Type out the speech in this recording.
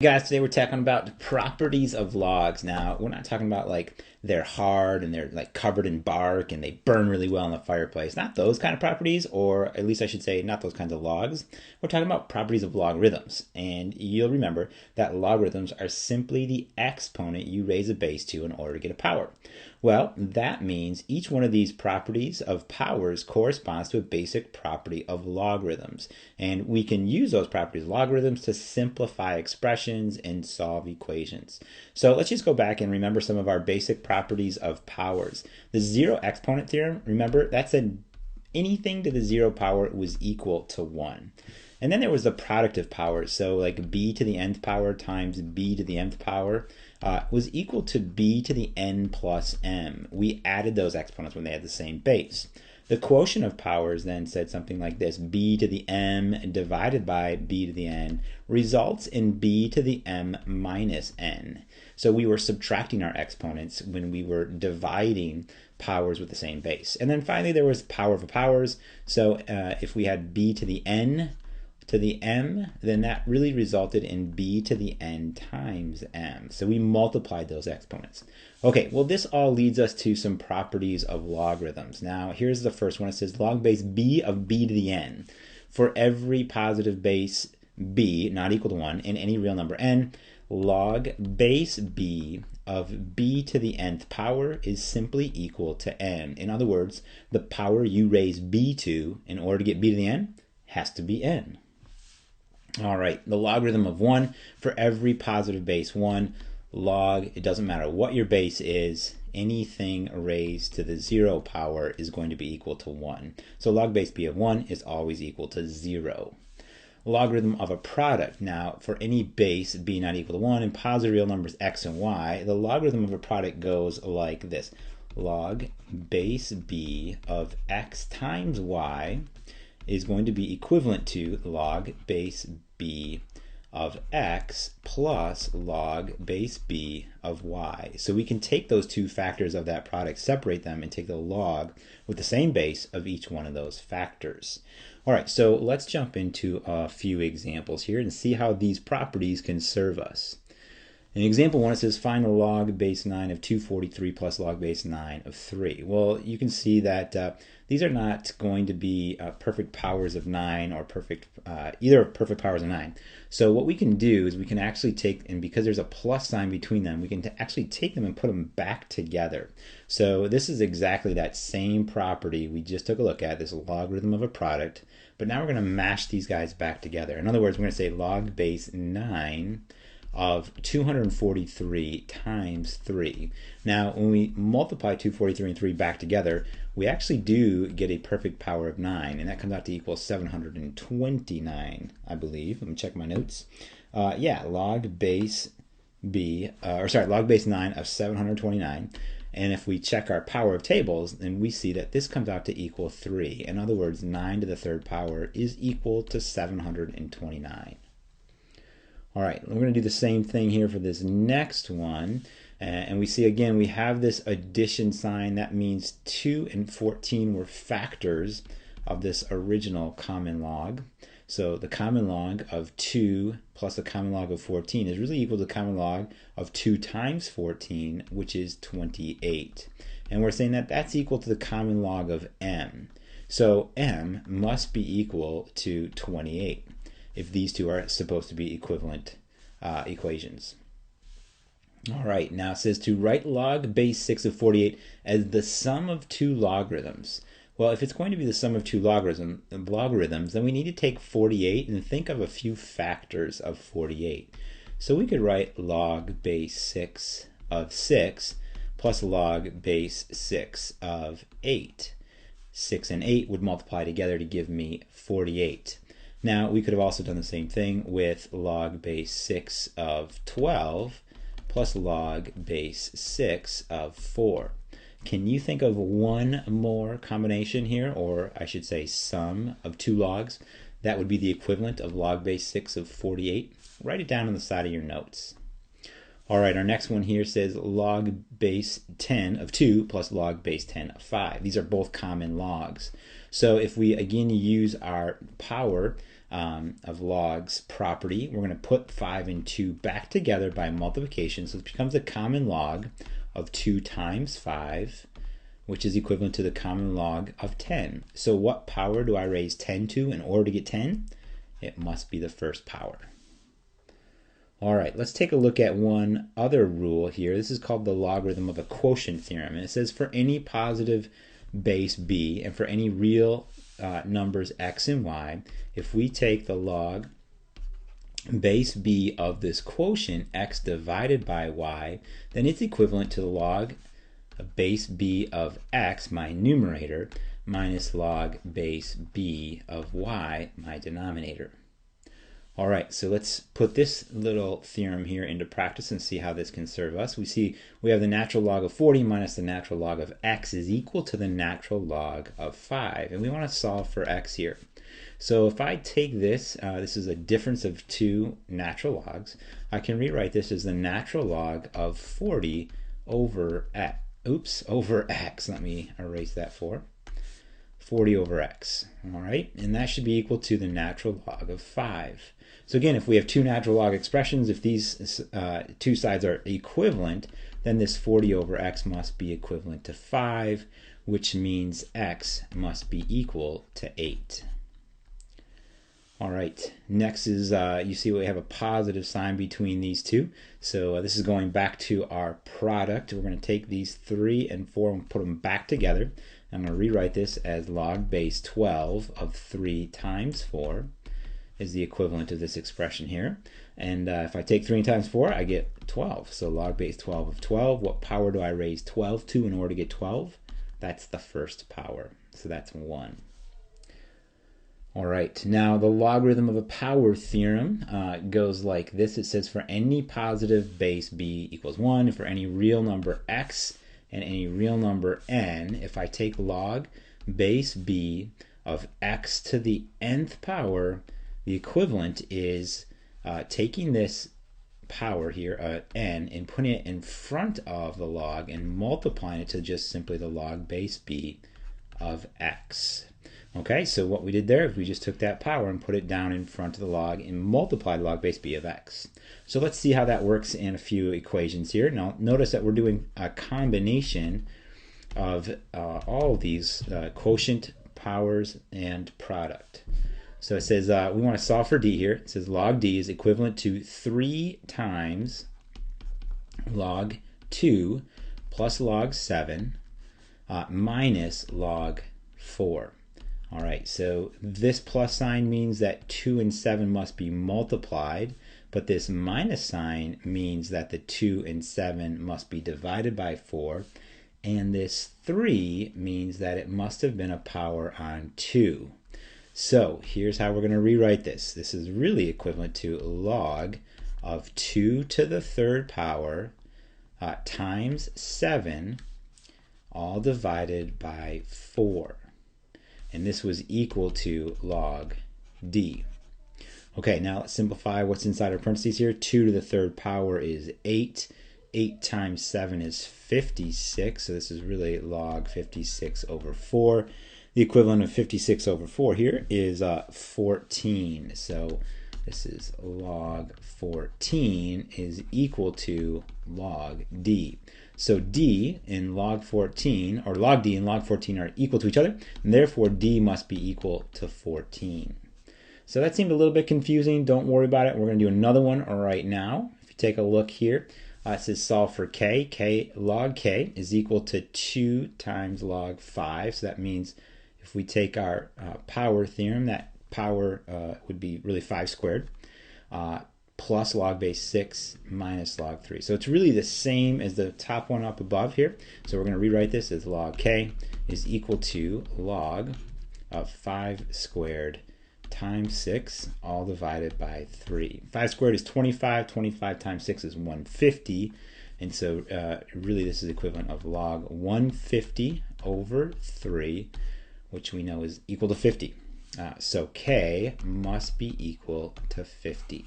Guys, today we're talking about the properties of logs. Now, we're not talking about like they're hard and they're like covered in bark and they burn really well in the fireplace. Not those kind of properties, or at least I should say not those kinds of logs. We're talking about properties of logarithms. And you'll remember that logarithms are simply the exponent you raise a base to in order to get a power. Well, that means each one of these properties of powers corresponds to a basic property of logarithms. And we can use those properties of logarithms to simplify expressions and solve equations. So let's just go back and remember some of our basic properties of powers. The zero exponent theorem, remember, that said anything to the zero power was equal to 1. And then there was the product of powers. So like b to the nth power times b to the nth power was equal to b to the n plus m. We added those exponents when they had the same base. The quotient of powers then said something like this: b to the m divided by b to the n results in b to the m minus n. So we were subtracting our exponents when we were dividing powers with the same base. And then finally there was power of powers. So if we had b to the n to the m, then that really resulted in b to the n times m. So we multiplied those exponents. Okay, well this all leads us to some properties of logarithms. Now here's the first one. It says log base b of b to the n. For every positive base b not equal to 1 in any real number n, log base b of b to the nth power is simply equal to n. In other words, the power you raise b to in order to get b to the n has to be n. All right, the logarithm of 1 for every positive base 1, log, it doesn't matter what your base is, anything raised to the 0 power is going to be equal to 1. So log base b of 1 is always equal to 0. Logarithm of a product. Now, for any base b not equal to 1 and positive real numbers x and y, the logarithm of a product goes like this. Log base b of x times y is going to be equivalent to log base b of x plus log base b of y. So we can take those two factors of that product, separate them, and take the log with the same base of each one of those factors. All right, so let's jump into a few examples here and see how these properties can serve us. In example 1, it says find the log base 9 of 243 plus log base 9 of 3. Well, you can see that these are not going to be perfect powers of 9 or either perfect powers of 9. So what we can do is we can actually take, and because there's a plus sign between them, we can actually take them and put them back together. So this is exactly that same property we just took a look at, this logarithm of a product, but now we're going to mash these guys back together. In other words, we're going to say log base 9 of 243 times 3. Now, when we multiply 243 and 3 back together, we actually do get a perfect power of 9, and that comes out to equal 729, I believe. Let me check my notes. Yeah, log base log base 9 of 729. And if we check our power of tables, then we see that this comes out to equal 3. In other words, 9 to the third power is equal to 729. All right, we're going to do the same thing here for this next one. And we see again, we have this addition sign. That means 2 and 14 were factors of this original common log. So the common log of 2 plus the common log of 14 is really equal to the common log of 2 times 14, which is 28. And we're saying that that's equal to the common log of m. So m must be equal to 28 if these two are supposed to be equivalent equations. All right, now it says to write log base 6 of 48 as the sum of two logarithms. Well, if it's going to be the sum of two logarithms, then we need to take 48 and think of a few factors of 48. So we could write log base 6 of 6 plus log base 6 of 8. 6 and 8 would multiply together to give me 48. Now, we could have also done the same thing with log base 6 of 12 plus log base 6 of 4. Can you think of one more combination here, or I should say sum of two logs, that would be the equivalent of log base 6 of 48? Write it down on the side of your notes. All right, our next one here says log base 10 of 2 plus log base 10 of 5. These are both common logs. So if we again use our power of logs property. We're going to put 5 and 2 back together by multiplication, so it becomes a common log of 2 times 5, which is equivalent to the common log of 10. So what power do I raise 10 to in order to get 10? It must be the first power. All right, let's take a look at one other rule here. This is called the logarithm of a quotient theorem. And it says for any positive base b and for any real numbers x and y, if we take the log base b of this quotient x divided by y, then it's equivalent to the log base b of x, my numerator, minus log base b of y, my denominator. All right, so let's put this little theorem here into practice and see how this can serve us. We see we have the natural log of 40 minus the natural log of x is equal to the natural log of 5. And we want to solve for x here. So if I take this, this is a difference of two natural logs. I can rewrite this as the natural log of 40 over x. Over x. Let me erase that 40 over x. All right, and that should be equal to the natural log of 5. So again, if we have two natural log expressions, if these two sides are equivalent, then this 40 over x must be equivalent to 5, which means x must be equal to 8. All right, next is, you see we have a positive sign between these two. So this is going back to our product. We're going to take these 3 and 4 and put them back together. I'm going to rewrite this as log base 12 of 3 times 4 is the equivalent of this expression here. And if I take 3 times 4, I get 12. So log base 12 of 12. What power do I raise 12 to in order to get 12? That's the first power. So that's 1. All right, now the logarithm of a power theorem goes like this. It says for any positive base b equals 1, for any real number x and any real number n, if I take log base b of x to the nth power, the equivalent is taking this power here, n, and putting it in front of the log and multiplying it to just simply the log base b of x. Okay, so what we did there is we just took that power and put it down in front of the log and multiplied log base b of x. So let's see how that works in a few equations here. Now notice that we're doing a combination of all of these quotient, powers, and product. So it says we want to solve for d here. It says log d is equivalent to 3 times log 2 plus log 7 minus log 4. All right, so this plus sign means that 2 and 7 must be multiplied, but this minus sign means that the 2 and 7 must be divided by 4, and this 3 means that it must have been a power on 2. So here's how we're going to rewrite this. This is really equivalent to log of 2 to the third power times 7, all divided by 4. And this was equal to log d. Okay, now let's simplify what's inside our parentheses here. 2 to the third power is 8. 8 times 7 is 56. So this is really log 56 over 4. The equivalent of 56 over 4 here is 14. So this is log 14 is equal to log d. So d in log 14, or log d and log 14 are equal to each other, and therefore d must be equal to 14. So that seemed a little bit confusing. Don't worry about it. We're going to do another one right now. If you take a look here, it says solve for k. Log k is equal to 2 times log 5. So that means if we take our power theorem, that power would be really 5 squared. Plus log base 6 minus log 3. So it's really the same as the top one up above here. So we're going to rewrite this as log k is equal to log of 5 squared times 6, all divided by 3. 5 squared is 25. 25 times 6 is 150. And so really this is equivalent of log 150 over 3, which we know is equal to 50. So k must be equal to 50.